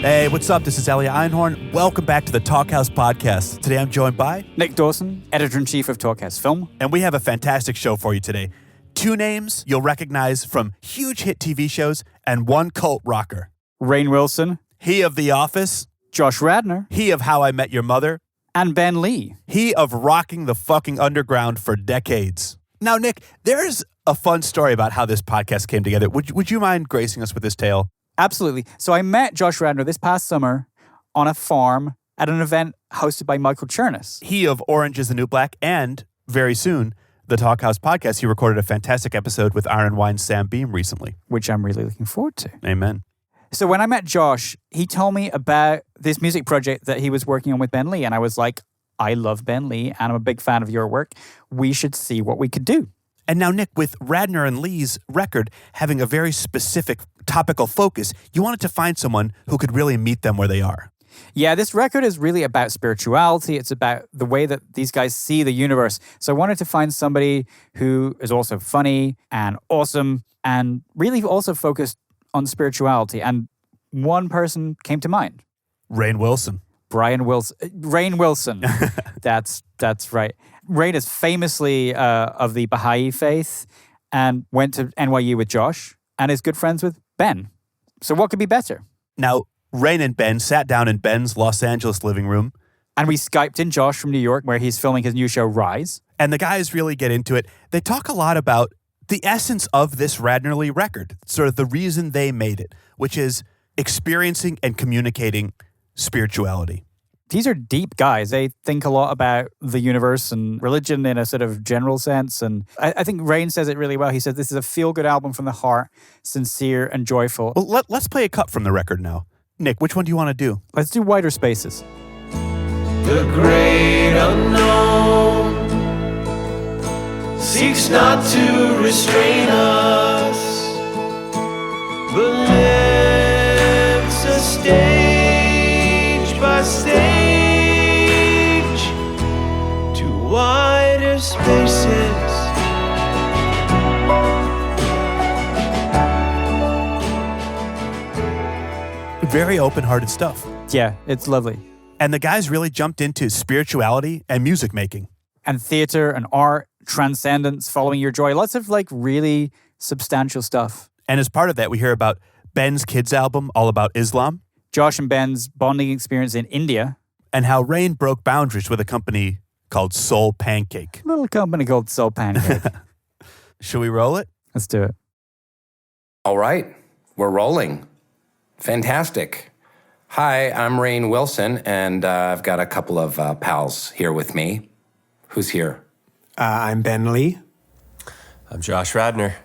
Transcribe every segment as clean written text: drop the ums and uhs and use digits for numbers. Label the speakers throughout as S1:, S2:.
S1: Hey, what's up? This is Elliot Einhorn. Welcome back to the Talkhouse Podcast. Today I'm joined by
S2: Nick Dawson, Editor-in-Chief of Talkhouse Film.
S1: And we have a fantastic show for you today. 2 names you'll recognize from huge hit TV shows and 1 cult rocker.
S2: Rainn Wilson.
S1: He of The Office.
S2: Josh Radnor.
S1: He of How I Met Your Mother.
S2: And Ben Lee.
S1: He of rocking the fucking underground for decades. Now, Nick, there's a fun story about how this podcast came together. Would you mind gracing us with this tale?
S2: Absolutely. So I met Josh Radnor this past summer on a farm at an event hosted by Michael Chernus.
S1: He of Orange is the New Black, and very soon, the Talkhouse Podcast. He recorded a fantastic episode with Iron Wine's Sam Beam recently.
S2: Which I'm really looking forward to.
S1: Amen.
S2: So when I met Josh, he told me about this music project that he was working on with Ben Lee. And I was like, I love Ben Lee and I'm a big fan of your work. We should see what we could do.
S1: And now, Nick, with Radnor and Lee's record having a very specific topical focus, you wanted to find someone who could really meet them where they are.
S2: Yeah, this record is really about spirituality. It's about the way that these guys see the universe. So I wanted to find somebody who is also funny and awesome and really also focused on spirituality. And one person came to mind.
S1: Rainn Wilson.
S2: Rainn Wilson. That's right. Rainn is famously of the Baha'i faith and went to NYU with Josh and is good friends with Ben. So what could be better?
S1: Now, Rainn and Ben sat down in Ben's Los Angeles living room.
S2: And we Skyped in Josh from New York, where he's filming his new show, Rise.
S1: And the guys really get into it. They talk a lot about the essence of this Radnor Lee record, sort of the reason they made it, which is experiencing and communicating spirituality.
S2: These are deep guys. They think a lot about the universe and religion in a sort of general sense. And I think Rainn says it really well. He says this is a feel-good album from the heart, sincere and joyful.
S1: Well, let's play a cut from the record now. Nick, which one do you want to do?
S2: Let's do Wider Spaces.
S3: The great unknown seeks not to restrain us, but lifts us stage by stage to wider spaces.
S1: Very open-hearted stuff.
S2: Yeah, it's lovely.
S1: And the guys really jumped into spirituality and music making.
S2: And theater and art, transcendence, following your joy. Lots of like really substantial stuff.
S1: And as part of that, we hear about Ben's kids album, all about Islam.
S2: Josh and Ben's bonding experience in India.
S1: And how Rainn broke boundaries with a company called Soul Pancake.
S2: A little company called Soul Pancake.
S1: Should we roll it?
S2: Let's do it.
S4: All right, we're rolling. Fantastic. Hi, I'm Rainn Wilson, and I've got a couple of pals here with me. Who's here?
S5: I'm Ben Lee.
S6: I'm Josh Radnor.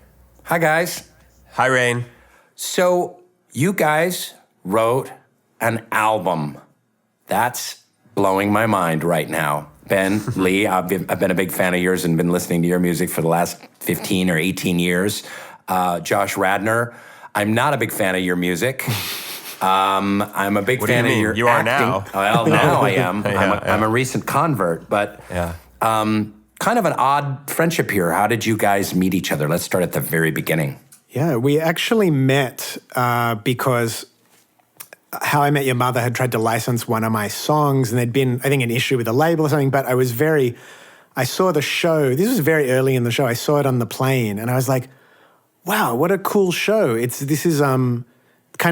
S4: Hi, guys.
S6: Hi, Rainn.
S4: So, you guys wrote an album. That's blowing my mind right now. Ben, Lee, I've been a big fan of yours and been listening to your music for the last 15 or 18 years. Josh Radnor, I'm not a big fan of your music. I'm a big fan of your
S6: You are
S4: acting.
S6: now.
S4: Well, now I am.
S6: Yeah,
S4: I'm a recent convert, but kind of an odd friendship here. How did you guys meet each other? Let's start at the very beginning.
S5: Yeah, we actually met because How I Met Your Mother had tried to license one of my songs, and there'd been, I think, an issue with a label or something, but I saw the show. This was very early in the show. I saw it on the plane, and I was like, wow, what a cool show. This is kind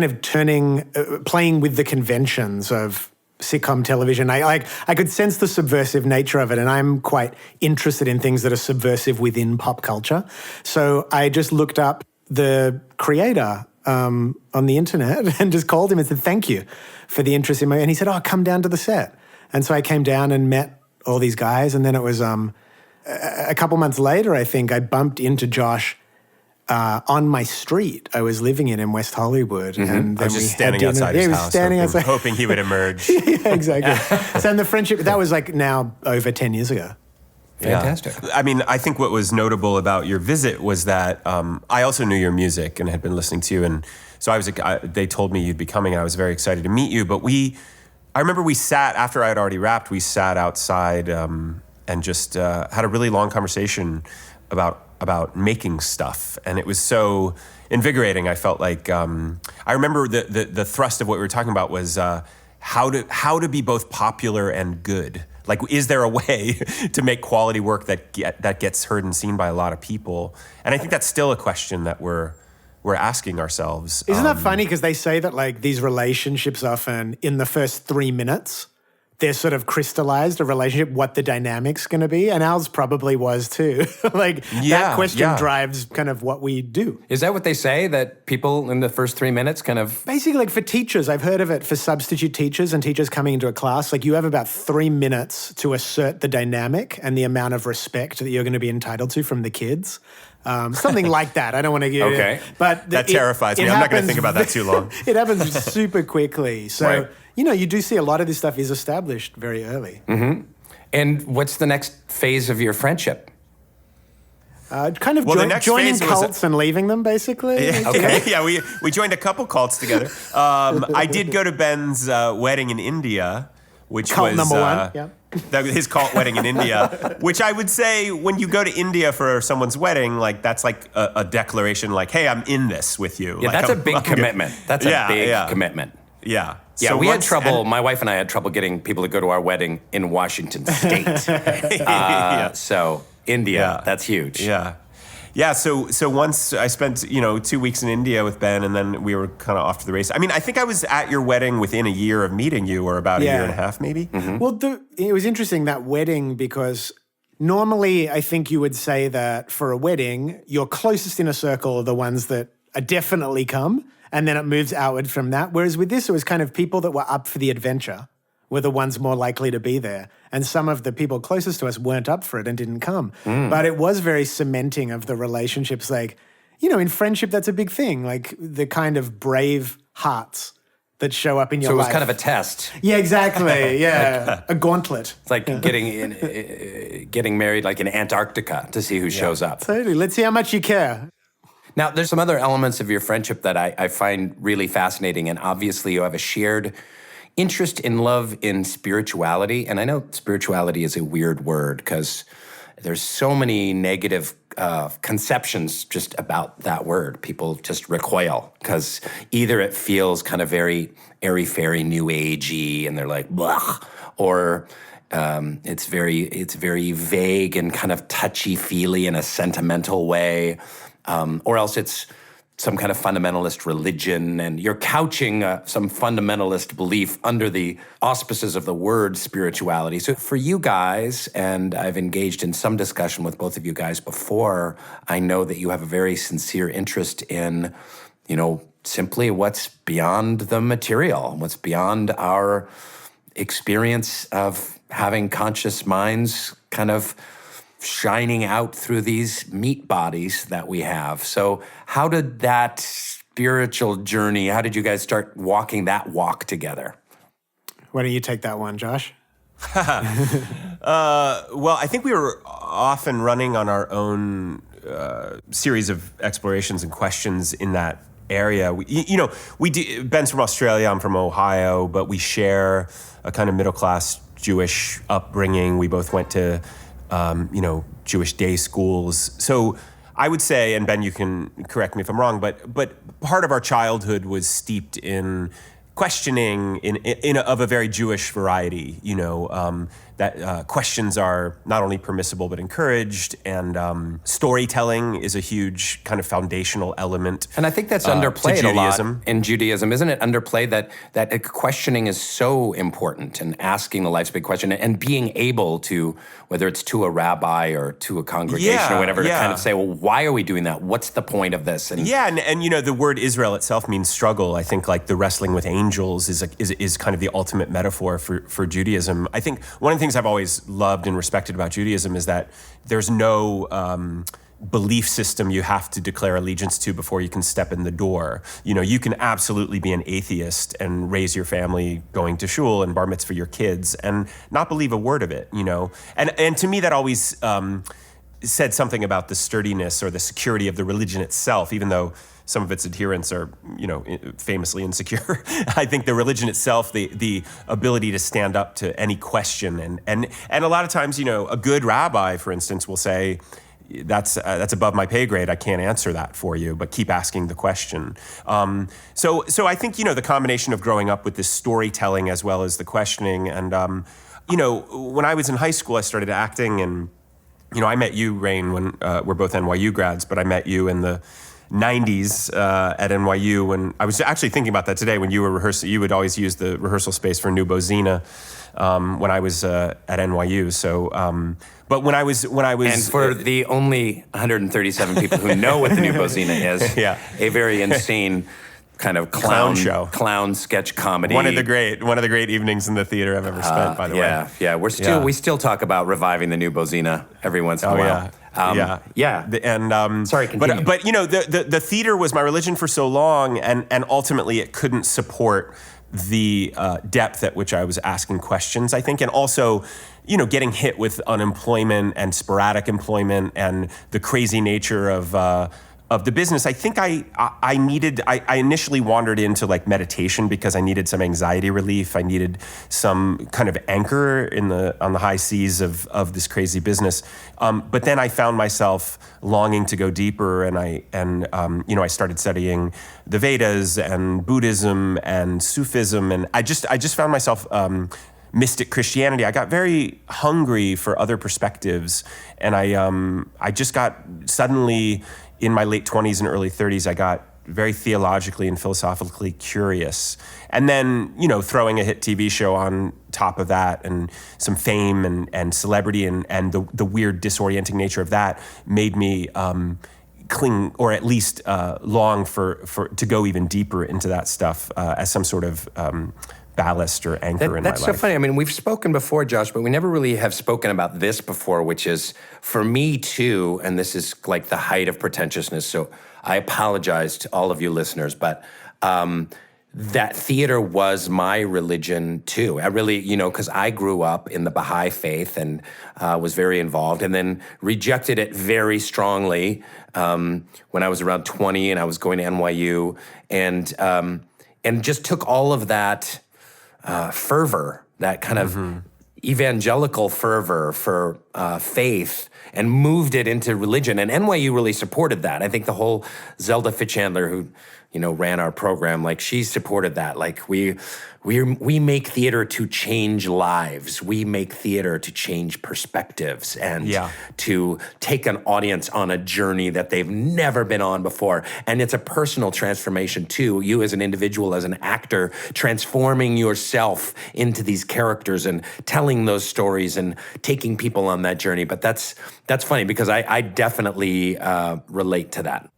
S5: of playing with the conventions of sitcom television. I could sense the subversive nature of it, and I'm quite interested in things that are subversive within pop culture. So I just looked up the creator on the internet and just called him and said, thank you for the interest in and he said, oh, come down to the set. And so I came down and met all these guys, and then it was a couple months later, I think, I bumped into Josh on my street I was living in West Hollywood.
S4: Mm-hmm.
S5: And then
S6: I was just standing outside his house, hoping he would emerge.
S5: Yeah, exactly. So the friendship, that was like now over 10 years ago.
S4: Fantastic.
S6: Yeah. I mean, I think what was notable about your visit was that I also knew your music and had been listening to you. And so they told me you'd be coming, and I was very excited to meet you. But I remember we sat, after I had already wrapped, we sat outside and just had a really long conversation about about making stuff, and it was so invigorating. I felt like I remember the thrust of what we were talking about was how to be both popular and good. Like, is there a way to make quality work that gets heard and seen by a lot of people? And I think that's still a question that we're asking ourselves.
S5: Isn't that funny? Because they say that like these relationships often in the first 3 minutes, they're sort of crystallized a relationship, what the dynamic's going to be. And ours probably was too. Like that question drives kind of what we do.
S4: Is that what they say, that people in the first 3 minutes kind of...
S5: Basically, like for teachers, I've heard of it for substitute teachers and teachers coming into a class. Like you have about 3 minutes to assert the dynamic and the amount of respect that you're going to be entitled to from the kids. Something like that. I don't want to give
S4: okay.
S5: But
S6: that terrifies me. I'm not going to think about that too long.
S5: It happens super quickly. So, you do see a lot of this stuff is established very early.
S4: Mm-hmm. And what's the next phase of your friendship?
S5: Joining cults and leaving them, basically.
S6: Yeah, okay. Yeah, we joined a couple cults together. I did go to Ben's wedding in India, which
S5: cult
S6: was...
S5: number one, yeah.
S6: His cult wedding in India, which I would say when you go to India for someone's wedding, like that's like a declaration like, hey, I'm in this with you.
S4: Yeah,
S6: like,
S4: that's a big commitment. That's a big commitment.
S6: Yeah.
S4: Yeah,
S6: so
S4: we had trouble, my wife and I had trouble getting people to go to our wedding in Washington State. So India, that's huge.
S6: Yeah. Yeah, so once I spent, 2 weeks in India with Ben, and then we were kind of off to the race. I mean, I think I was at your wedding within a year of meeting you, or about a year and a half, maybe.
S4: Mm-hmm.
S5: Well, it was interesting, that wedding, because normally I think you would say that for a wedding, your closest inner circle are the ones that are definitely come, and then it moves outward from that. Whereas with this, it was kind of people that were up for the adventure were the ones more likely to be there. And some of the people closest to us weren't up for it and didn't come. But it was very cementing of the relationships. Like, in friendship, that's a big thing. Like the kind of brave hearts that show up in your life.
S4: So it was kind of a test.
S5: Yeah, exactly. Yeah, a gauntlet.
S4: It's like getting married like in Antarctica to see who shows up.
S5: Totally. Let's see how much you care.
S4: Now, there's some other elements of your friendship that I find really fascinating. And obviously you have a shared interest in love in spirituality. And I know spirituality is a weird word because there's so many negative conceptions just about that word. People just recoil because either it feels kind of very airy-fairy, new agey, and they're like, blah, or it's very vague and kind of touchy-feely in a sentimental way, or else it's some kind of fundamentalist religion, and you're couching some fundamentalist belief under the auspices of the word spirituality. So for you guys, and I've engaged in some discussion with both of you guys before, I know that you have a very sincere interest in, simply what's beyond the material, what's beyond our experience of having conscious minds kind of shining out through these meat bodies that we have. So how did that spiritual journey, how did you guys start walking that walk together?
S5: Why don't you take that one, Josh?
S6: Well, I think we were often running on our own series of explorations and questions in that area. Ben's from Australia, I'm from Ohio, but we share a kind of middle-class Jewish upbringing. We both went to Jewish day schools. So I would say, and Ben, you can correct me if I'm wrong, but part of our childhood was steeped in questioning of a very Jewish variety. That questions are not only permissible but encouraged, and storytelling is a huge kind of foundational element.
S4: And I think that's underplayed a lot in Judaism, isn't it? Underplayed that questioning is so important, and asking the life's big question, and being able to, whether it's to a rabbi or to a congregation or whatever, to kind of say, well, why are we doing that? What's the point of this? And
S6: the word Israel itself means struggle. I think like the wrestling with angels is kind of the ultimate metaphor for Judaism. I think one of the things I've always loved and respected about Judaism is that there's no belief system you have to declare allegiance to before you can step in the door. You can absolutely be an atheist and raise your family going to shul and bar mitzvah your kids and not believe a word of it, And to me that always said something about the sturdiness or the security of the religion itself, even though some of its adherents are, famously insecure. I think the religion itself, the ability to stand up to any question, and a lot of times, a good rabbi, for instance, will say, that's above my pay grade. I can't answer that for you, but keep asking the question. So I think, the combination of growing up with this storytelling as well as the questioning, and when I was in high school, I started acting, and I met you, Rainn, when we're both NYU grads, but I met you in the 90s at NYU when I was actually thinking about that today. When you were rehearsing, you would always use the rehearsal space for New Bozina when I was at NYU. So, but when I was,
S4: and for the only 137 people who know what the New Bozina is,
S6: yeah,
S4: a very insane kind of
S6: clown show,
S4: clown sketch comedy.
S6: One of the great evenings in the theater I've ever spent. By the way,
S4: yeah, we still talk about reviving the New Bozina every once in a while.
S6: And
S4: sorry, continue.
S6: But the theater was my religion for so long, and ultimately it couldn't support the depth at which I was asking questions, I think, and also getting hit with unemployment and sporadic employment and the crazy nature of the business. I think I initially wandered into like meditation because I needed some anxiety relief. I needed some kind of anchor on the high seas of this crazy business. But then I found myself longing to go deeper, and I started studying the Vedas and Buddhism and Sufism, and I just found myself mystic Christianity. I got very hungry for other perspectives, and I just got suddenly, in my late 20s and early 30s, I got very theologically and philosophically curious. And then, throwing a hit TV show on top of that, and some fame and celebrity and the weird disorienting nature of that made me cling, or at least long to go even deeper into that stuff as some sort of ballast or anchor in my life.
S4: That's so funny. I mean, we've spoken before, Josh, but we never really have spoken about this before, which is, for me too, and this is like the height of pretentiousness, so I apologize to all of you listeners, but that theater was my religion too. I really, because I grew up in the Baha'i faith and was very involved, and then rejected it very strongly when I was around 20 and I was going to NYU, and just took all of that fervor, that kind of evangelical fervor for faith, and moved it into religion. And NYU really supported that. I think the whole Zelda Fitzhandler, who ran our program, like, she supported that. Like, we make theater to change lives. We make theater to change perspectives and to take an audience on a journey that they've never been on before. And it's a personal transformation too. You as an individual, as an actor, transforming yourself into these characters and telling those stories and taking people on that journey. But that's funny because I definitely relate to that.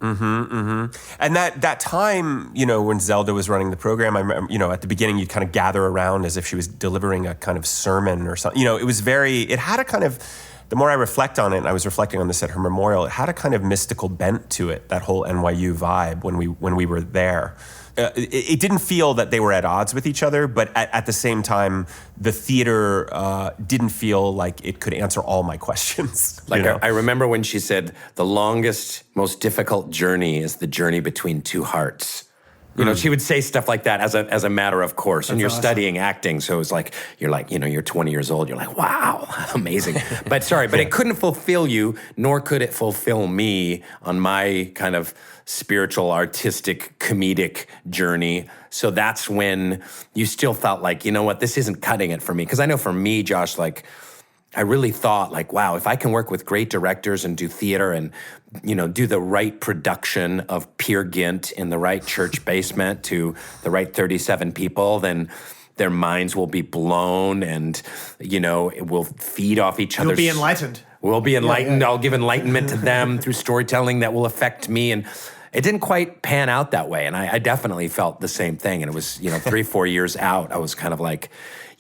S6: And that time, when Zelda was running the program, I remember, at the beginning, you'd kind of gather around as if she was delivering a kind of sermon or something. It had a kind of, the more I reflect on it, and I was reflecting on this at her memorial, it had a kind of mystical bent to it, that whole NYU vibe when we were there. It didn't feel that they were at odds with each other, but at the same time, the theater didn't feel like it could answer all my questions.
S4: I remember when she said, the longest, most difficult journey is the journey between two hearts. She would say stuff like that as a matter of course. That's, and you're awesome. Studying acting, so it's like, you're 20 years old. You're like, wow, amazing. But it couldn't fulfill you, nor could it fulfill me on my kind of spiritual, artistic, comedic journey. So that's when you still felt like, this isn't cutting it for me. Because I know for me, Josh, like, I really thought, like, wow, if I can work with great directors and do theater and, do the right production of Peer Gynt in the right church basement to the right 37 people, then their minds will be blown, and, it will feed off each other.
S5: You'll be enlightened.
S4: We'll be enlightened. Yeah. I'll give enlightenment to them through storytelling that will affect me. And it didn't quite pan out that way. And I definitely felt the same thing. And it was, 3-4 years out, I was kind of like,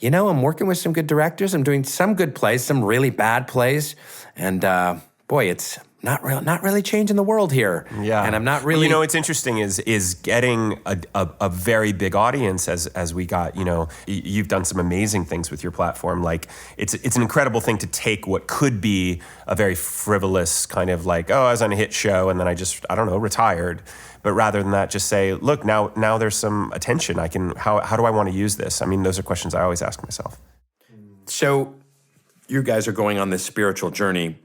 S4: I'm working with some good directors. I'm doing some good plays, some really bad plays. And boy, it's not really changing the world here. Yeah. And I'm not really...
S6: what's interesting is getting a very big audience as we got, you've done some amazing things with your platform. Like, it's an incredible thing to take what could be a very frivolous kind of like, I was on a hit show and then I don't know, retired. But rather than that, just say, look, now there's some attention. How do I want to use this? I mean, those are questions I always ask myself.
S4: So you guys are going on this spiritual journey.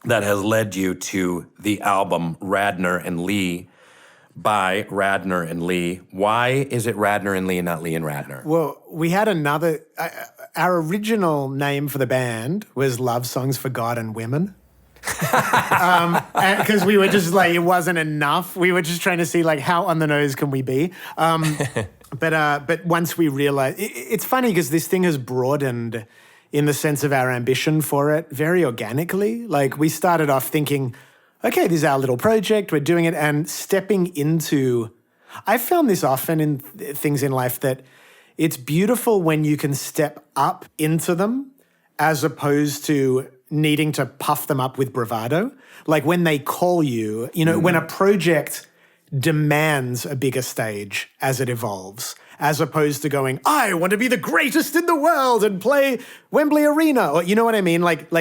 S4: that has led you to the album Radnor and Lee by Radnor and Lee. Why is it Radnor and Lee and not Lee and Radnor?
S5: Well, we had another. Our original name for the band was Love Songs for God and Women. Because we were just like, it wasn't enough. We were just trying to see like how on the nose can we be. But once we realized, it's funny because this thing has broadened in the sense of our ambition for it very organically. Like we started off thinking, okay, this is our little project, we're doing it, and stepping into, I found this often in things in life that it's beautiful when you can step up into them as opposed to needing to puff them up with bravado. Like when they call you, when a project demands a bigger stage as it evolves, as opposed to going, I want to be the greatest in the world and play Wembley Arena, or you know what I mean? Like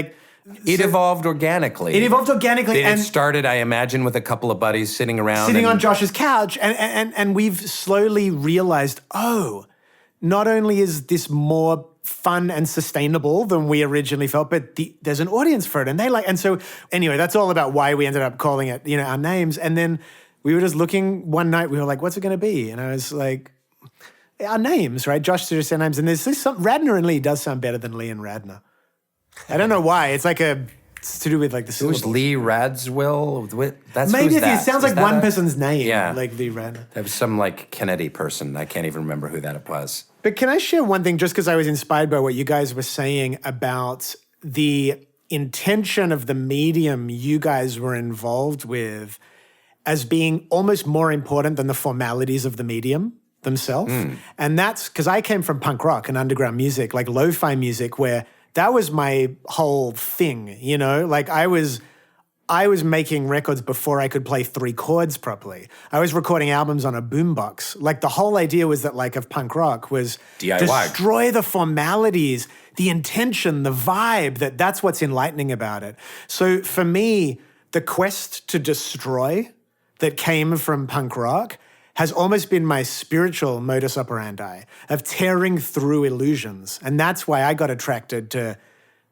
S4: It evolved organically.
S5: And
S4: it started, I imagine, with a couple of buddies sitting around.
S5: On Josh's couch, and we've slowly realized, not only is this more fun and sustainable than we originally felt, but there's an audience for it, and so anyway, that's all about why we ended up calling it, our names. And then we were just looking one night, we were like, what's it going to be? And I was like, our names, right? Josh suggested our names, and there's this, Radnor and Lee does sound better than Lee and Radnor. I don't know why. It's to do with like the syllables.
S4: Who's Lee Radziwill? That's
S5: maybe
S4: who's that?
S5: It sounds like one person's name,
S4: Yeah.
S5: like Lee Radnor.
S4: That was some like Kennedy person. I can't even remember who that was.
S5: But can I share one thing, just because I was inspired by what you guys were saying about the intention of the medium you guys were involved with as being almost more important than the formalities of the medium themselves. And that's because I came from punk rock and underground music, like lo-fi music, where that was my whole thing, Like I was making records before I could play 3 chords properly. I was recording albums on a boombox. Like the whole idea was that of punk rock was
S4: DIY.
S5: Destroy the formalities, the intention, the vibe, that's what's enlightening about it. So for me, the quest to destroy that came from punk rock has almost been my spiritual modus operandi of tearing through illusions. And that's why I got attracted to,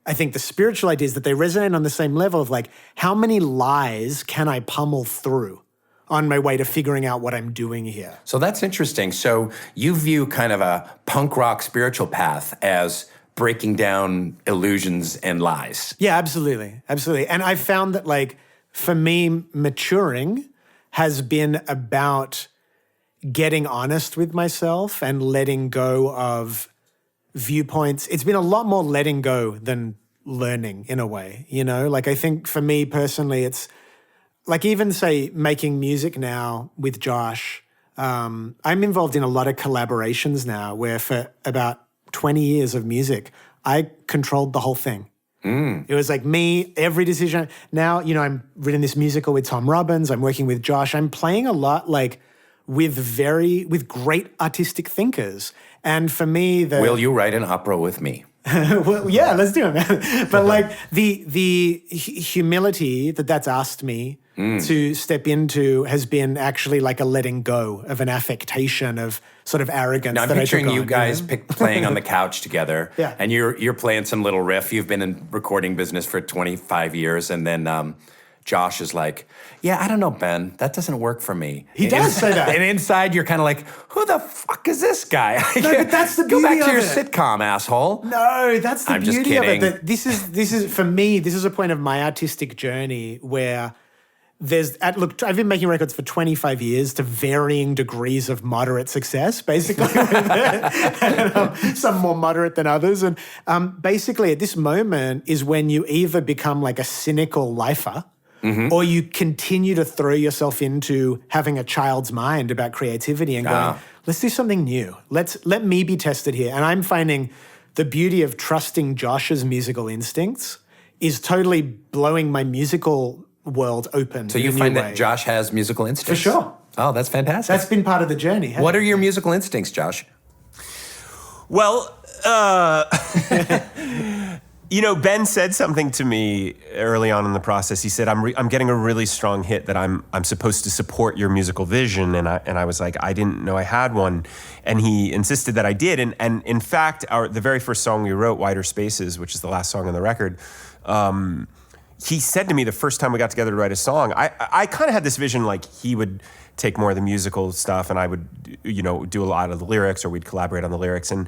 S5: I think, the spiritual ideas, that they resonate on the same level of like, how many lies can I pummel through on my way to figuring out what I'm doing here?
S4: So that's interesting. So you view kind of a punk rock spiritual path as breaking down illusions and lies.
S5: Yeah, absolutely. Absolutely. And I found that for me, maturing has been about getting honest with myself and letting go of viewpoints. It's been a lot more letting go than learning in a way, I think for me personally, it's like even say making music now with Josh, I'm involved in a lot of collaborations now where for about 20 years of music, I controlled the whole thing. It was like me, every decision. Now, I'm writing this musical with Tom Robbins, I'm working with Josh, I'm playing a lot with great artistic thinkers. And for me,
S4: will you write an opera with me?
S5: Well, yeah, let's do it, man. But the humility that's asked me to step into has been actually like a letting go of an affectation of sort of arrogance.
S4: Now, I'm picturing you guys playing on the couch together,
S5: yeah.
S4: And you're playing some little riff. You've been in recording business for 25 years, and then Josh is like, yeah, I don't know, Ben, that doesn't work for me.
S5: He does say that.
S4: And inside, you're kind of like, who the fuck is this guy?
S5: No, but that's the beauty
S4: Go back to your
S5: of it.
S4: sitcom, asshole.
S5: No, that's the
S4: I'm just
S5: beauty of it.
S4: kidding.
S5: That this is for me, this is a point of my artistic journey where look, I've been making records for 25 years to varying degrees of moderate success, basically, and, some more moderate than others. And basically at this moment is when you either become like a cynical lifer, or you continue to throw yourself into having a child's mind about creativity and going, let's do something new. Let me be tested here. And I'm finding the beauty of trusting Josh's musical instincts is totally blowing my musical world open.
S4: So you find that Josh has musical instincts?
S5: For sure.
S4: Oh, that's fantastic.
S5: That's been part of the journey.
S4: What are your musical instincts, Josh?
S6: Well, Ben said something to me early on in the process. He said, "I'm getting a really strong hit that I'm supposed to support your musical vision," and I was like, I didn't know I had one, and he insisted that I did. And in fact, the very first song we wrote, "Wider Spaces," which is the last song on the record, he said to me the first time we got together to write a song, I kind of had this vision like he would take more of the musical stuff and I would, do a lot of the lyrics, or we'd collaborate on the lyrics. And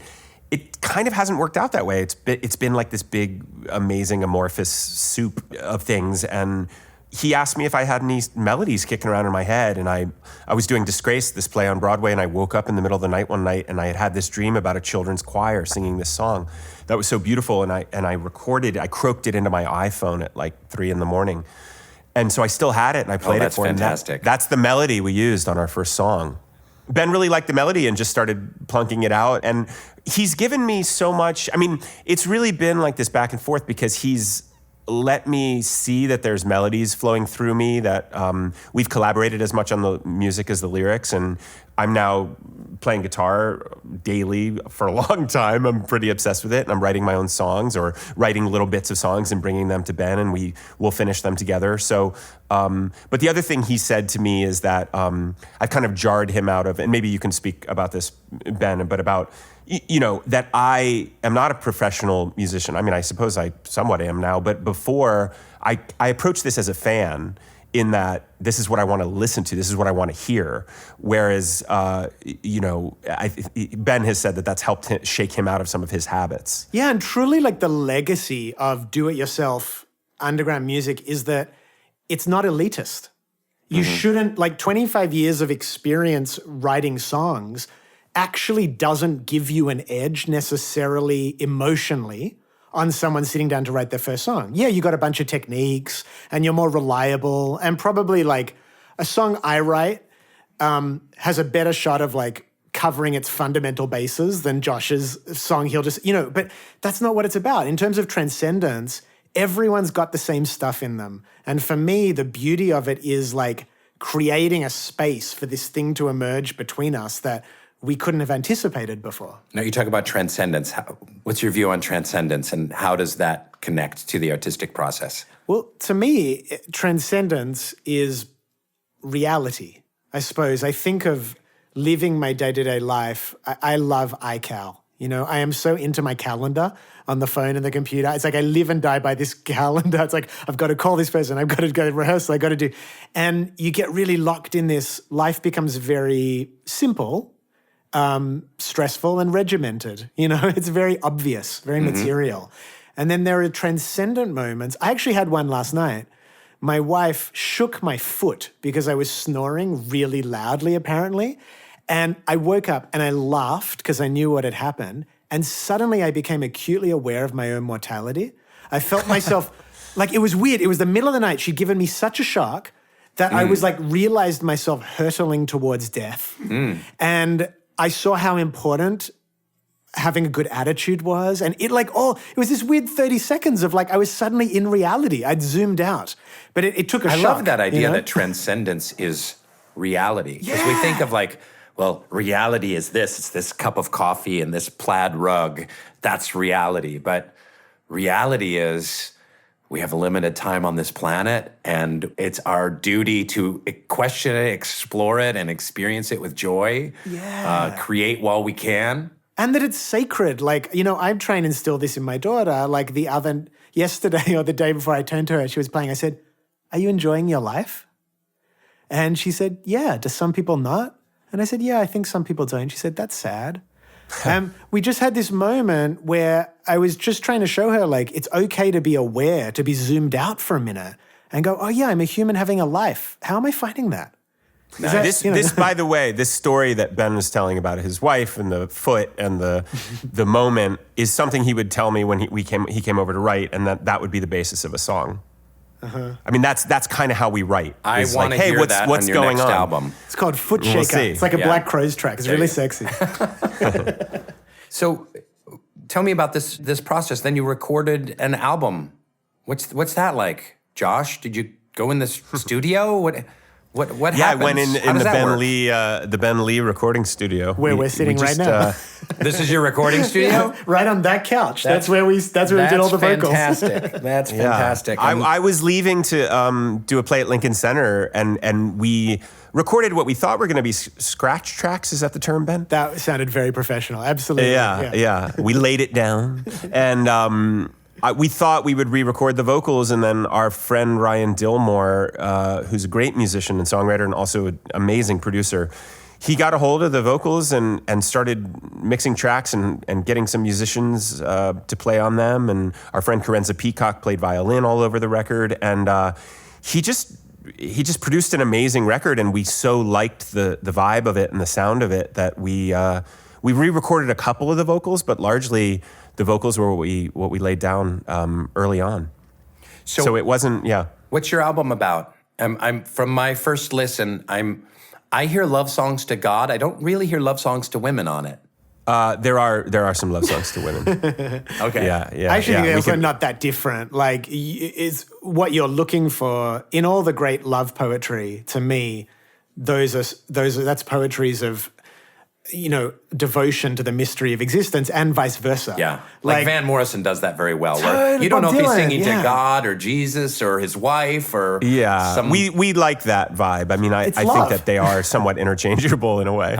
S6: it kind of hasn't worked out that way. It's been like this big, amazing, amorphous soup of things. And he asked me if I had any melodies kicking around in my head. And I was doing Disgrace, this play on Broadway, and I woke up in the middle of the night one night and I had this dream about a children's choir singing this song that was so beautiful. And I recorded, I croaked it into my iPhone at like 3 a.m. And so I still had it and I played it for him.
S4: Fantastic.
S6: That's the melody we used on our first song. Ben really liked the melody and just started plunking it out. And he's given me so much. I mean, it's really been like this back and forth because he's let me see that there's melodies flowing through me, that we've collaborated as much on the music as the lyrics. And I'm now playing guitar daily for a long time. I'm pretty obsessed with it. And I'm writing my own songs or writing little bits of songs and bringing them to Ben, and we will finish them together. So, but the other thing he said to me is that I've kind of jarred him out of, and maybe you can speak about this, Ben, but about, that I am not a professional musician. I mean, I suppose I somewhat am now, but before I approached this as a fan, in that this is what I want to listen to, this is what I want to hear. Whereas, Ben has said that that's helped shake him out of some of his habits.
S5: Yeah, and truly like the legacy of do-it-yourself underground music is that it's not elitist. You shouldn't, 25 years of experience writing songs actually doesn't give you an edge necessarily emotionally on someone sitting down to write their first song. Yeah, you got a bunch of techniques and you're more reliable, and probably like a song I write has a better shot of like covering its fundamental bases than Josh's song. He'll just, but that's not what it's about. In terms of transcendence, everyone's got the same stuff in them. And for me, the beauty of it is like creating a space for this thing to emerge between us that we couldn't have anticipated before.
S4: Now, you talk about transcendence. What's your view on transcendence, and how does that connect to the artistic process?
S5: Well, to me, transcendence is reality, I suppose. I think of living my day-to-day life. I love iCal. I am so into my calendar on the phone and the computer. It's like I live and die by this calendar. It's like, I've got to call this person. I've got to go to rehearsal. I've got to do. And you get really locked in this. Life becomes very simple, stressful and regimented. It's very obvious, very material. And then there are transcendent moments. I actually had one last night. My wife shook my foot because I was snoring really loudly, apparently. And I woke up and I laughed because I knew what had happened. And suddenly I became acutely aware of my own mortality. I felt myself, like it was weird. It was the middle of the night. She'd given me such a shock that I was realized myself hurtling towards death. And I saw how important having a good attitude was. And it was this weird 30 seconds of I was suddenly in reality. I'd zoomed out. But it took a shock.
S4: I love that idea that transcendence is reality. Because we think of reality is this. It's this cup of coffee and this plaid rug. That's reality. But reality is we have a limited time on this planet, and it's our duty to question it, explore it, and experience it with joy.
S5: Yeah.
S4: Create while we can.
S5: And that it's sacred. I'm trying to instill this in my daughter. Yesterday or the day before I turned to her, she was playing. I said, "Are you enjoying your life?" And she said, "Yeah. Do some people not?" And I said, "Yeah, I think some people don't." She said, "That's sad." We just had this moment where I was just trying to show her, it's okay to be aware, to be zoomed out for a minute and go, "Oh yeah, I'm a human having a life. How am I finding that?"
S6: This, by the way, this story that Ben was telling about his wife and the foot and the moment is something he would tell me when he came over to write, and that would be the basis of a song. I mean, that's kind of how we write.
S4: I want to hear that
S6: what's
S4: on your
S6: going
S4: next
S6: on?
S4: album.
S5: It's called Foot Shaker.
S6: We'll see.
S5: It's like a Black Crowes track. It's really sexy.
S4: So tell me about this process. Then you recorded an album. What's that like? Josh, did you go in the studio? What happens?
S6: Yeah, I went in
S4: How
S6: the Ben Lee recording studio.
S5: Where we're sitting right now.
S4: This is your recording studio?
S5: Right on that couch. That's where we did all the vocals.
S4: Fantastic. That's fantastic.
S6: I was leaving to do a play at Lincoln Center, and we recorded what we thought were going to be scratch tracks. Is that the term, Ben?
S5: That sounded very professional. Absolutely.
S6: Yeah. We laid it down, and we thought we would re-record the vocals, and then our friend Ryan Dillmore, who's a great musician and songwriter and also an amazing producer, he got a hold of the vocals and started mixing tracks and getting some musicians to play on them. And our friend Carenza Peacock played violin all over the record. And he just produced an amazing record. And we so liked the vibe of it and the sound of it that we re-recorded a couple of the vocals, but largely the vocals were what we laid down early on. So it wasn't, yeah.
S4: What's your album about? I'm from my first listen, I hear love songs to God. I don't really hear love songs to women on it.
S6: There are some love songs to women.
S4: Okay.
S6: Yeah.
S5: I actually think they're also not that different. Like, is what you're looking for in all the great love poetry. To me, that's poetries of, devotion to the mystery of existence, and vice versa.
S4: Yeah, like Van Morrison does that very well. Where
S5: Totally,
S4: you don't know
S5: Bob
S4: if he's
S5: Dylan,
S4: singing
S5: yeah.
S4: to God or Jesus or his wife or
S6: we like that vibe. I mean, I think
S5: love.
S6: that they are somewhat interchangeable in a way.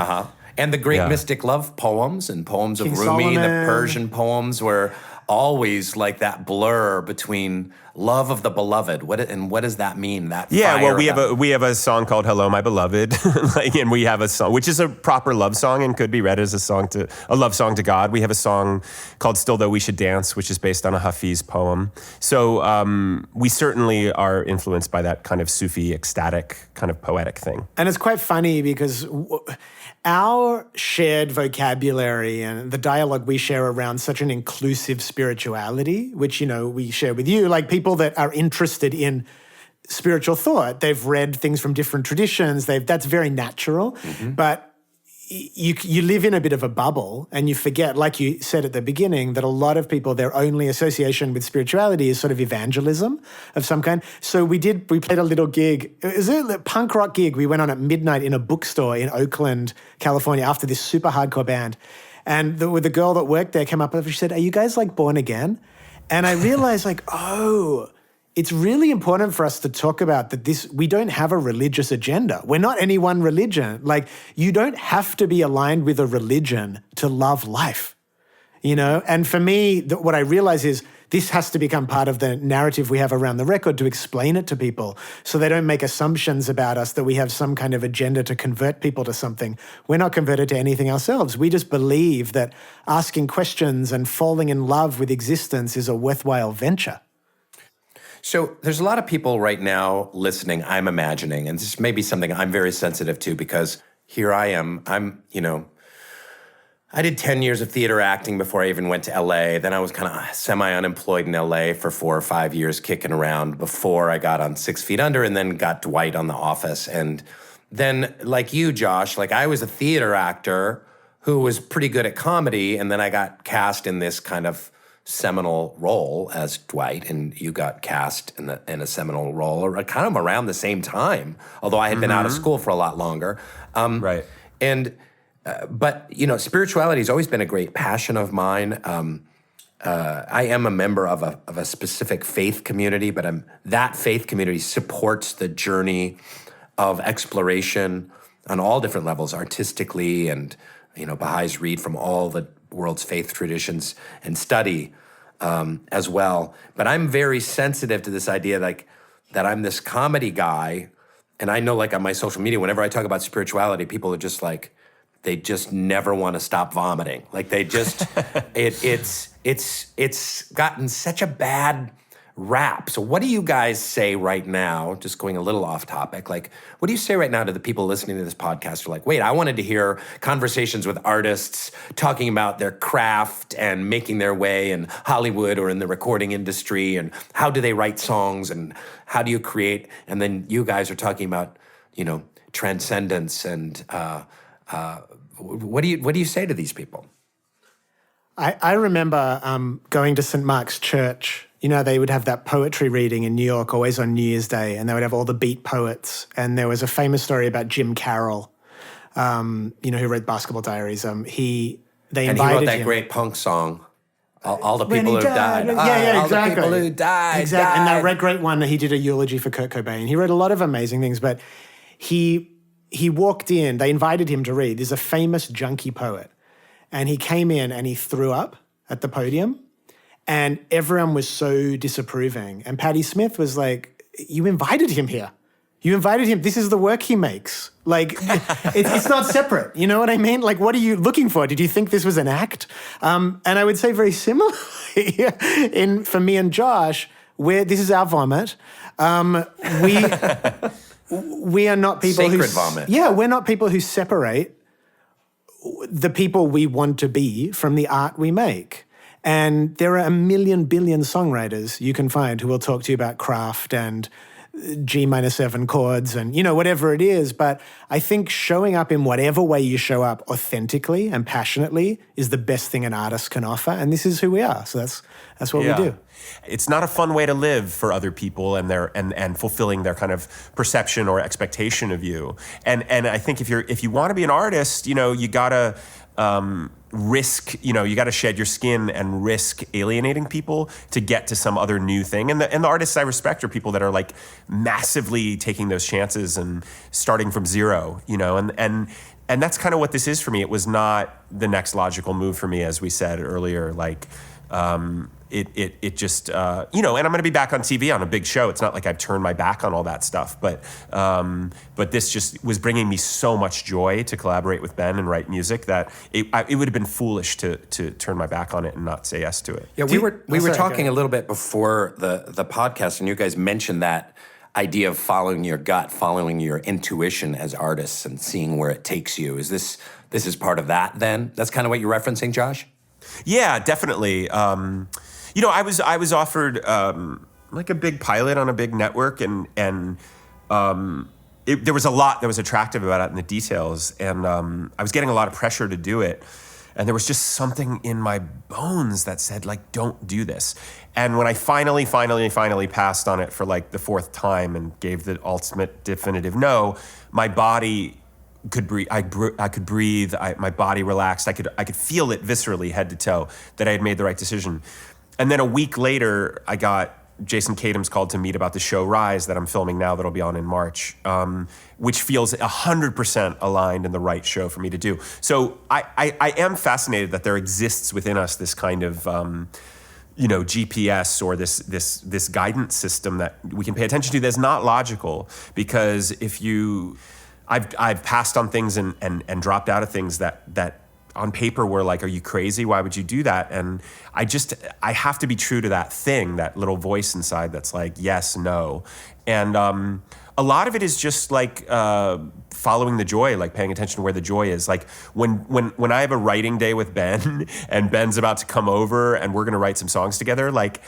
S4: And the great mystic love poems and poems
S5: King
S4: of Rumi, the
S5: Solomon.
S4: Persian poems, were always like that blur between love of the beloved. What does that mean? That
S6: Yeah,
S4: fire,
S6: well, we have a song called "Hello, My Beloved," and we have a song which is a proper love song and could be read as a love song to God. We have a song called "Still Though We Should Dance," which is based on a Hafiz poem. So we certainly are influenced by that kind of Sufi, ecstatic, kind of poetic thing.
S5: And it's quite funny because our shared vocabulary and the dialogue we share around such an inclusive spirituality, which, we share with you, like people that are interested in spiritual thought, they've read things from different traditions, that's very natural. Mm-hmm. But you live in a bit of a bubble and you forget, like you said at the beginning, that a lot of people, their only association with spirituality is sort of evangelism of some kind. So we played a little gig. It was a punk rock gig we went on at midnight in a bookstore in Oakland, California, after this super hardcore band. And the girl that worked there came up and she said, "Are you guys like born again?" And I realized it's really important for us to talk about that we don't have a religious agenda. We're not any one religion. Like, you don't have to be aligned with a religion to love life, And for me, what I realize is this has to become part of the narrative we have around the record to explain it to people so they don't make assumptions about us that we have some kind of agenda to convert people to something. We're not converted to anything ourselves. We just believe that asking questions and falling in love with existence is a worthwhile venture.
S4: So there's a lot of people right now listening, I'm imagining, and this may be something I'm very sensitive to because here I am. I did 10 years of theater acting before I even went to LA. Then I was kind of semi-unemployed in LA for 4 or 5 years kicking around before I got on 6 Feet Under and then got Dwight on The Office. And then, like you, Josh, I was a theater actor who was pretty good at comedy, and then I got cast in this kind of seminal role as Dwight, and you got cast in a seminal role or kind of around the same time, although I had been out of school for a lot longer.
S6: Right.
S4: But spirituality has always been a great passion of mine. I am a member of a specific faith community, but that faith community supports the journey of exploration on all different levels, artistically, and Baha'is read from all the world's faith traditions and study as well. But I'm very sensitive to this idea, that I'm this comedy guy, and I know, on my social media, whenever I talk about spirituality, people are just they just never want to stop vomiting. They just, it's gotten such a bad rap. So what do you guys say right now, just going a little off topic, what do you say right now to the people listening to this podcast who are wait, I wanted to hear conversations with artists talking about their craft and making their way in Hollywood or in the recording industry, and how do they write songs and how do you create? And then you guys are talking about, transcendence and what do you say to these people?
S5: I remember going to St. Mark's Church. They would have that poetry reading in New York, always on New Year's Day, and they would have all the beat poets. And there was a famous story about Jim Carroll, who wrote Basketball Diaries. They invited
S4: he wrote that
S5: him.
S4: great punk song, all the people who died.
S5: Yeah, exactly.
S4: All the people who died.
S5: Exactly. And that great one, he did a eulogy for Kurt Cobain. He wrote a lot of amazing things, but he walked in, they invited him to read. There's a famous junkie poet. And he came in and he threw up at the podium. And everyone was so disapproving. And Patti Smith was like, you invited him here. You invited him. This is the work he makes. Like, it's not separate. You know what I mean? Like, what are you looking for? Did you think this was an act? And I would say very similarly, for me and Josh, this is our vomit. We are not people
S4: Sacred vomit.
S5: Yeah, we're not people who separate the people we want to be from the art we make. And there are a million billion songwriters you can find who will talk to you about craft and G-7 chords and, whatever it is. But I think showing up in whatever way you show up authentically and passionately is the best thing an artist can offer. And this is who we are. So that's what we do.
S6: It's not a fun way to live for other people and fulfilling their kind of perception or expectation of you. And I think if you want to be an artist, you gotta risk, you got to shed your skin and risk alienating people to get to some other new thing. And the artists I respect are people that are like massively taking those chances and starting from zero, and that's kind of what this is for me. It was not the next logical move for me, as we said earlier, like, it just, and I'm going to be back on TV on a big show. It's not like I've turned my back on all that stuff, but this just was bringing me so much joy to collaborate with Ben and write music that it would have been foolish to turn my back on it and not say yes to it.
S4: Yeah, we were talking a little bit before the podcast, and you guys mentioned that idea of following your gut, following your intuition as artists and seeing where it takes you. Is this is part of that then? That's kind of what you're referencing, Josh?
S6: Yeah, definitely. I was offered like a big pilot on a big network, and there was a lot that was attractive about it in the details, and I was getting a lot of pressure to do it, and there was just something in my bones that said, like, don't do this. And when I finally passed on it for like the fourth time and gave the ultimate definitive no, my body could breathe. I could breathe. My body relaxed. I could feel it viscerally, head to toe, that I had made the right decision. And then a week later, I got Jason Katims called to meet about the show Rise that I'm filming now that'll be on in March, which feels 100% aligned and the right show for me to do. So I am fascinated that there exists within us this kind of GPS or this guidance system that we can pay attention to that's not logical, because I've passed on things and dropped out of things that on paper were like, are you crazy? Why would you do that? And I have to be true to that thing, that little voice inside that's like, yes, no. And a lot of it is just like following the joy, like paying attention to where the joy is. Like when I have a writing day with Ben and Ben's about to come over and we're gonna write some songs together, like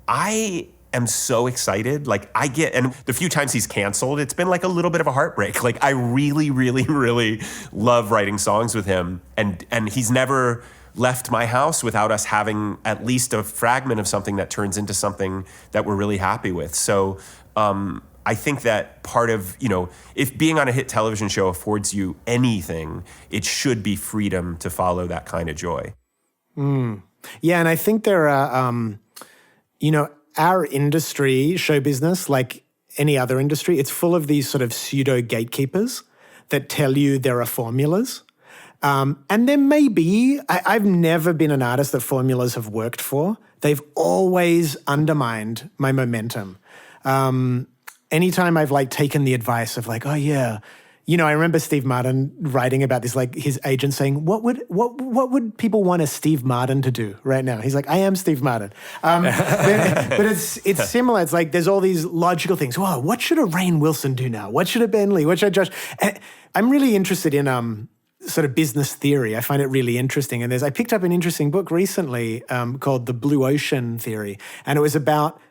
S6: I am so excited. Like and the few times he's canceled, it's been like a little bit of a heartbreak. Like I really, really, really love writing songs with him. And he's never left my house without us having at least a fragment of something that turns into something that we're really happy with. So I think that part of, if being on a hit television show affords you anything, it should be freedom to follow that kind of joy.
S5: Yeah, and I think there are, our industry, show business, like any other industry, it's full of these sort of pseudo gatekeepers that tell you there are formulas. And there may be, I've never been an artist that formulas have worked for. They've always undermined my momentum. Anytime I've like taken the advice of like, oh yeah, I remember Steve Martin writing about this, like his agent saying, what would people want a Steve Martin to do right now? He's like, I am Steve Martin. But it's similar. It's like there's all these logical things. Whoa, what should a Rainn Wilson do now? What should a Ben Lee? What should a Josh? And I'm really interested in sort of business theory. I find it really interesting. And I picked up an interesting book recently called The Blue Ocean Theory. And it was about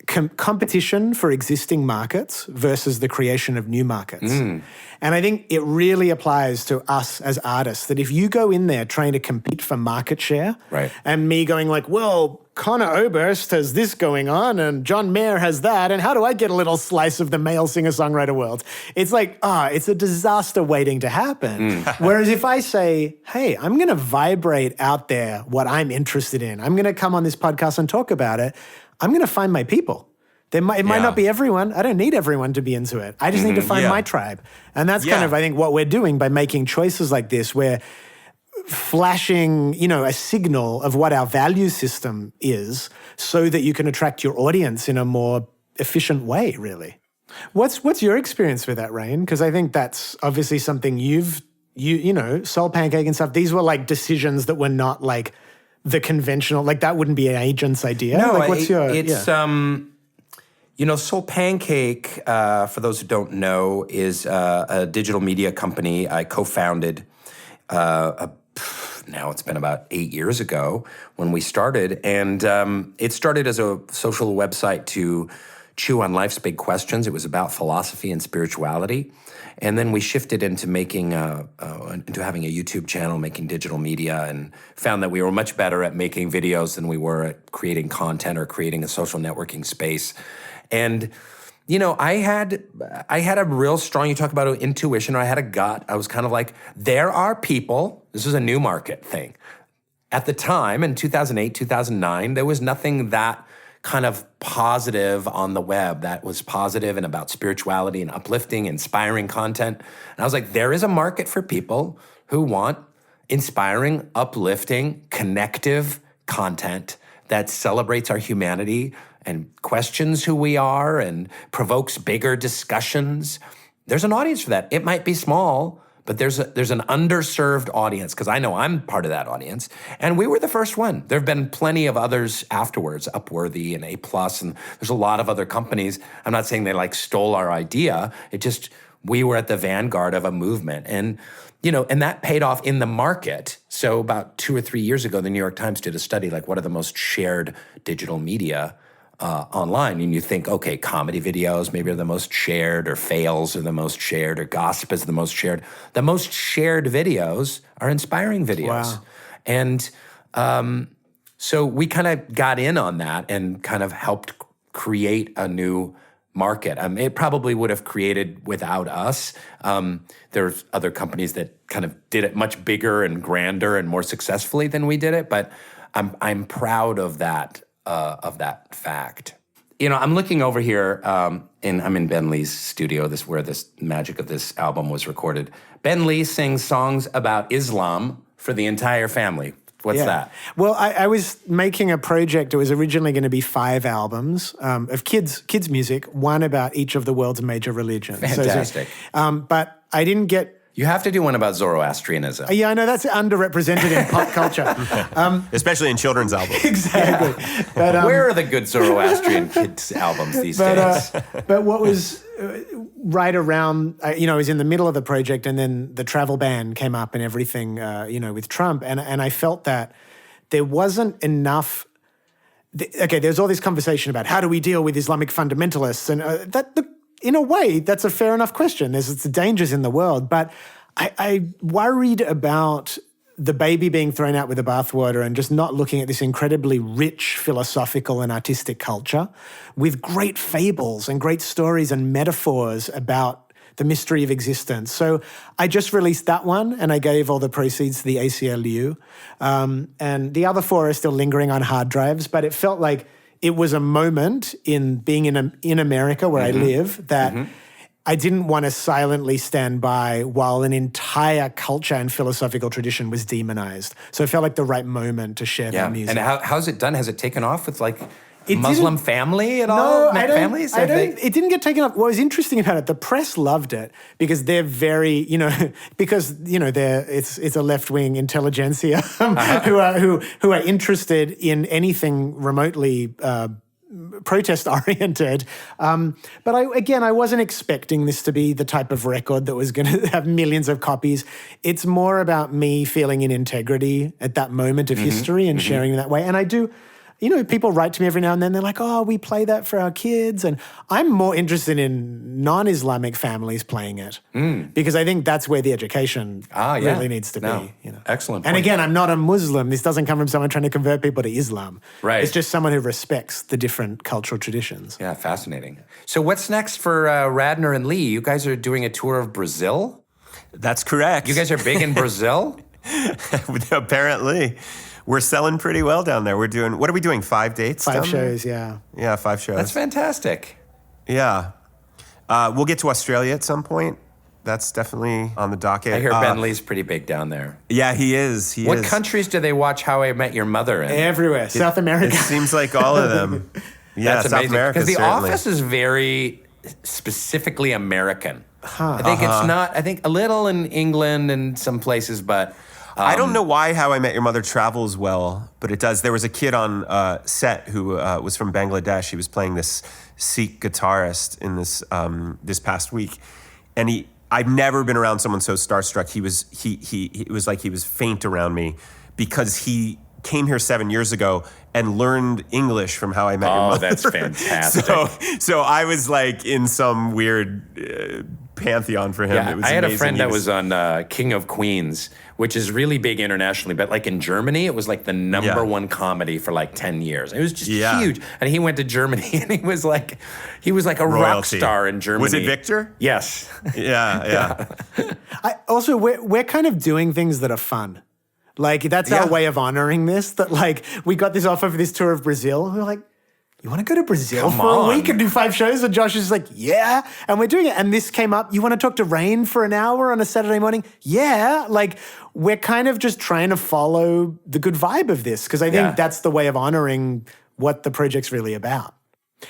S5: competition for existing markets versus the creation of new markets. And I think it really applies to us as artists that if you go in there trying to compete for market share,
S4: right,
S5: and me going like, well, Connor Oberst has this going on and John Mayer has that, and how do I get a little slice of the male singer-songwriter world? It's like, it's a disaster waiting to happen. Whereas if I say, hey, I'm going to vibrate out there what I'm interested in, I'm going to come on this podcast and talk about it, I'm going to find my people. It might not be everyone. I don't need everyone to be into it. I just need to find my tribe. And that's kind of, I think, what we're doing by making choices like this, where flashing, a signal of what our value system is so that you can attract your audience in a more efficient way, really. What's your experience with that, Rainn? Because I think that's obviously something Soul Pancake and stuff, these were like decisions that were not like the conventional, like that wouldn't be an agent's idea.
S4: No,
S5: like,
S4: Soul Pancake, for those who don't know, is a digital media company I co-founded now it's been about 8 years ago when we started. And it started as a social website to chew on life's big questions. It was about philosophy and spirituality. And then we shifted into into having a YouTube channel, making digital media, and found that we were much better at making videos than we were at creating content or creating a social networking space. And I had a real strong, you talk about intuition, or I had a gut. I was kind of like, there are people, this is a new market thing. At the time, in 2008, 2009, there was nothing that kind of positive on the web that was positive and about spirituality and uplifting, inspiring content. And I was like, there is a market for people who want inspiring, uplifting, connective content that celebrates our humanity and questions who we are and provokes bigger discussions. There's an audience for that. It might be small, but there's an underserved audience, because I know I'm part of that audience. And we were the first one. There have been plenty of others afterwards, Upworthy and A+, and there's a lot of other companies. I'm not saying they stole our idea. We were at the vanguard of a movement. And and that paid off in the market. So about 2 or 3 years ago, the New York Times did a study, what are the most shared digital media online? And you think, okay, comedy videos maybe are the most shared, or fails are the most shared, or gossip is the most shared. The most shared videos are inspiring videos. Wow. And so we kind of got in on that and kind of helped create a new market. It probably would have created without us. There's other companies that kind of did it much bigger and grander and more successfully than we did it, but I'm proud of that fact. I'm looking over here, and I'm in Ben Lee's studio, where this magic of this album was recorded. Ben Lee sings songs about Islam for the entire family. What's that? Well,
S5: I was making a project. It was originally going to be 5 albums of kids music, one about each of the world's major religions.
S4: Fantastic.
S5: But I didn't get...
S4: You have to do one about Zoroastrianism.
S5: Yeah, I know, that's underrepresented in pop culture.
S6: Especially in children's albums.
S5: Exactly.
S4: Yeah. But, where are the good Zoroastrian kids' albums these days?
S5: But what was right around, I was in the middle of the project, and then the travel ban came up and everything, with Trump. And I felt that there wasn't enough... there's all this conversation about how do we deal with Islamic fundamentalists, and in a way, that's a fair enough question. There's dangers in the world, but I worried about the baby being thrown out with the bathwater and just not looking at this incredibly rich philosophical and artistic culture with great fables and great stories and metaphors about the mystery of existence. So I just released that one, and I gave all the proceeds to the ACLU. And the other 4 are still lingering on hard drives, but it felt like it was a moment in being in America, where I live, that I didn't want to silently stand by while an entire culture and philosophical tradition was demonized. So it felt like the right moment to share that music.
S4: And how's it done? Has it taken off with Muslim family at all?
S5: No,
S4: families?
S5: It didn't get taken up. What was interesting about it, the press loved it because they're very, it's a left-wing intelligentsia who are interested in anything remotely protest-oriented. But I wasn't expecting this to be the type of record that was going to have millions of copies. It's more about me feeling in integrity at that moment of history and sharing in that way. And I do... people write to me every now and then. They're like, oh, we play that for our kids. And I'm more interested in non-Islamic families playing it because I think that's where the education really needs to be.
S4: Excellent point.
S5: And again, I'm not a Muslim. This doesn't come from someone trying to convert people to Islam.
S4: Right.
S5: It's just someone who respects the different cultural traditions.
S4: Yeah, fascinating. So what's next for Radnor and Lee? You guys are doing a tour of Brazil?
S6: That's correct.
S4: You guys are big in Brazil?
S6: Apparently. We're selling pretty well down there. What are we doing, 5 dates?
S5: 5 shows, yeah.
S6: Yeah, 5 shows.
S4: That's fantastic.
S6: Yeah. We'll get to Australia at some point. That's definitely on the docket.
S4: I hear Ben Lee's pretty big down there.
S6: Yeah, he is.
S4: What countries do they watch How I Met Your Mother in?
S5: Everywhere. South America.
S6: It seems like all of them. Yeah,
S4: That's
S6: South
S4: amazing.
S6: America,
S4: Because The
S6: certainly.
S4: Office is very specifically American. I think it's not, I think a little in England and some places, but...
S6: I don't know why How I Met Your Mother travels well, but it does. There was a kid on set who was from Bangladesh. He was playing this Sikh guitarist in this past week, and I've never been around someone so starstruck. He was like he was faint around me because he came here 7 years ago and learned English from How I Met Your Mother.
S4: Oh, that's fantastic.
S6: So I was like in some weird pantheon for him.
S4: Yeah,
S6: It was
S4: I had a
S6: amazing.
S4: friend that was on King of Queens, which is really big internationally, but like in Germany, it was like the number one comedy for like 10 years. It was just huge. And he went to Germany and he was like a rock
S6: Royalty.
S4: star in Germany.
S6: Was it Victor?
S4: Yes.
S6: Yeah.
S5: Also, we're kind of doing things that are fun. Like, that's our way of honoring this, that like, we got this offer for this tour of Brazil. We were like, you want to go to Brazil
S4: Come
S5: for
S4: on.
S5: a week and do 5 shows? And Josh is like, yeah. And we're doing it. And this came up. You want to talk to Rainn for an hour on a Saturday morning? Yeah. Like, we're kind of just trying to follow the good vibe of this because I think that's the way of honoring what the project's really about.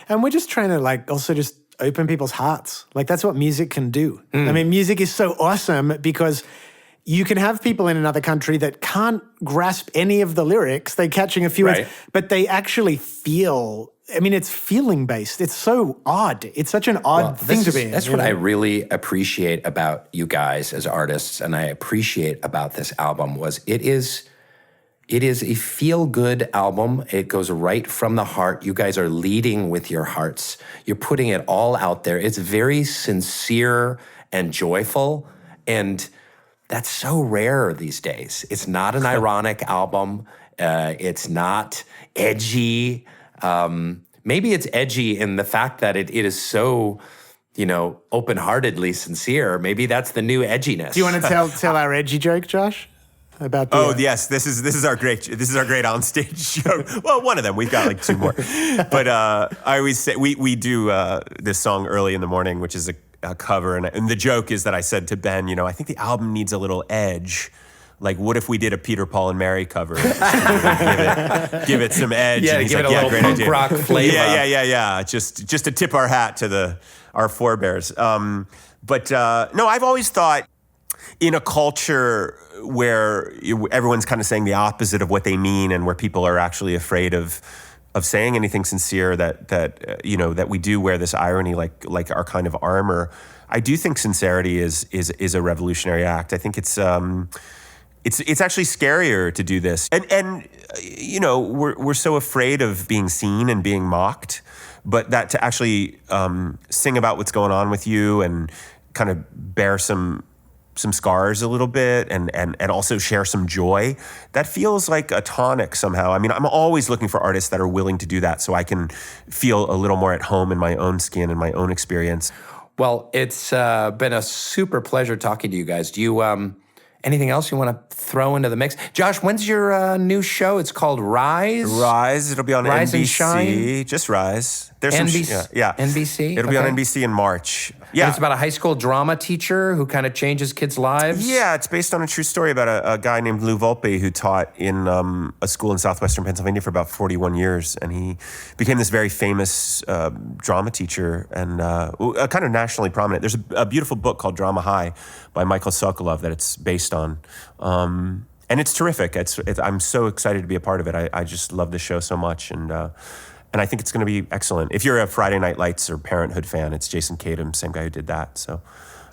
S5: And we're just trying to like also just open people's hearts. Like, that's what music can do. I mean, music is so awesome because you can have people in another country that can't grasp any of the lyrics. They're catching a few words, but they actually feel. I mean, it's feeling based. It's so odd. It's such an odd thing to be in.
S4: That's what I really appreciate about you guys as artists, and I appreciate about this album was it is a feel-good album. It goes right from the heart. You guys are leading with your hearts. You're putting it all out there. It's very sincere and joyful, and that's so rare these days. It's not an ironic album. It's not edgy. Maybe it's edgy in the fact that it is so, open-heartedly sincere. Maybe that's the new edginess.
S5: Do you want to tell our edgy joke, Josh? About the,
S6: Yes, this is our great onstage joke. Well, one of them. We've got like 2 more. But I always say we do this song early in the morning, which is a cover, and the joke is that I said to Ben, I think the album needs a little edge. Like, what if we did a Peter, Paul, and Mary cover? give it some edge.
S4: Yeah,
S6: and he's
S4: give
S6: like,
S4: it a little punk rock flavor.
S6: Yeah. Just to tip our hat to our forebears. But I've always thought in a culture where everyone's kind of saying the opposite of what they mean, and where people are actually afraid of saying anything sincere, that we do wear this irony like our kind of armor. I do think sincerity is a revolutionary act. I think it's actually scarier to do this, and we're so afraid of being seen and being mocked, but that to actually sing about what's going on with you and kind of bear some scars a little bit and also share some joy, that feels like a tonic somehow. I mean, I'm always looking for artists that are willing to do that so I can feel a little more at home in my own skin and my own experience.
S4: Well, it's been a super pleasure talking to you guys. Do you anything else you want to throw into the mix? Josh, when's your new show? It's called Rise?
S6: Rise. It'll be on
S4: Rise
S6: NBC.
S4: and Shine?
S6: Just Rise. There's
S4: NBC?
S6: Yeah.
S4: NBC?
S6: It'll be on NBC in March. Yeah.
S4: And it's about a high school drama teacher who kind of changes kids' lives?
S6: Yeah, it's based on a true story about a guy named Lou Volpe who taught in a school in southwestern Pennsylvania for about 41 years. And he became this very famous drama teacher and kind of nationally prominent. There's a beautiful book called Drama High by Michael Sokolov that it's based on. And it's terrific. I'm so excited to be a part of it. I just love this show so much. And I think it's going to be excellent. If you're a Friday Night Lights or Parenthood fan, it's Jason Kadam, same guy who did that. So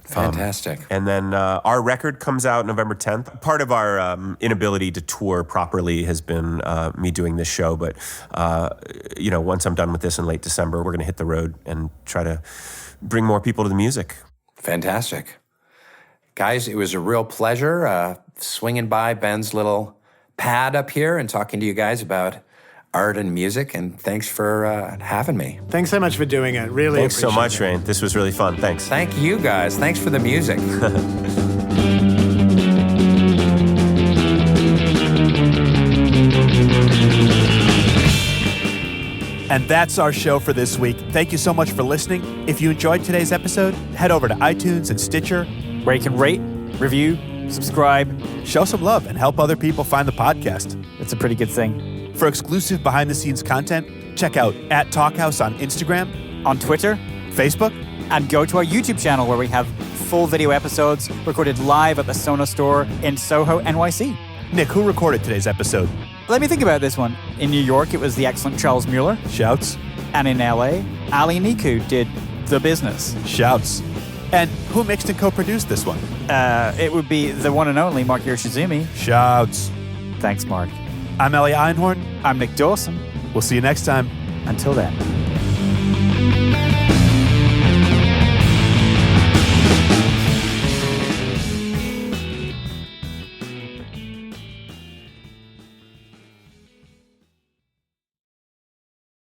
S4: fantastic.
S6: And then our record comes out November 10th. Part of our inability to tour properly has been me doing this show. But, once I'm done with this in late December, we're going to hit the road and try to bring more people to the music.
S4: Fantastic. Guys, it was a real pleasure swinging by Ben's little pad up here and talking to you guys about art and music, and thanks for having me.
S5: Thanks so much for doing it. Really
S6: Thanks so much,
S5: appreciate it.
S6: Rainn. This was really fun. Thanks.
S4: Thank you, guys. Thanks for the music.
S1: And that's our show for this week. Thank you so much for listening. If you enjoyed today's episode, head over to iTunes and Stitcher,
S2: where you can rate, review, subscribe.
S1: Show some love and help other people find the podcast.
S2: It's a pretty good thing.
S1: For exclusive behind-the-scenes content, check out @Talkhouse on Instagram,
S2: On Twitter,
S1: Facebook.
S2: and go to our YouTube channel where we have full video episodes recorded live at the Sonos store in Soho, NYC.
S1: Nick, who recorded today's episode?
S2: Let me think about this one. In New York, it was the excellent Charles Mueller.
S1: Shouts.
S2: And in LA, Ali Niku did The Business.
S1: Shouts. And who mixed and co-produced this one?
S2: It would be the one and only Mark Yoshizumi.
S1: Shouts.
S2: Thanks, Mark.
S1: I'm Ellie Einhorn.
S2: I'm Nick Dawson.
S1: We'll see you next time.
S2: Until then.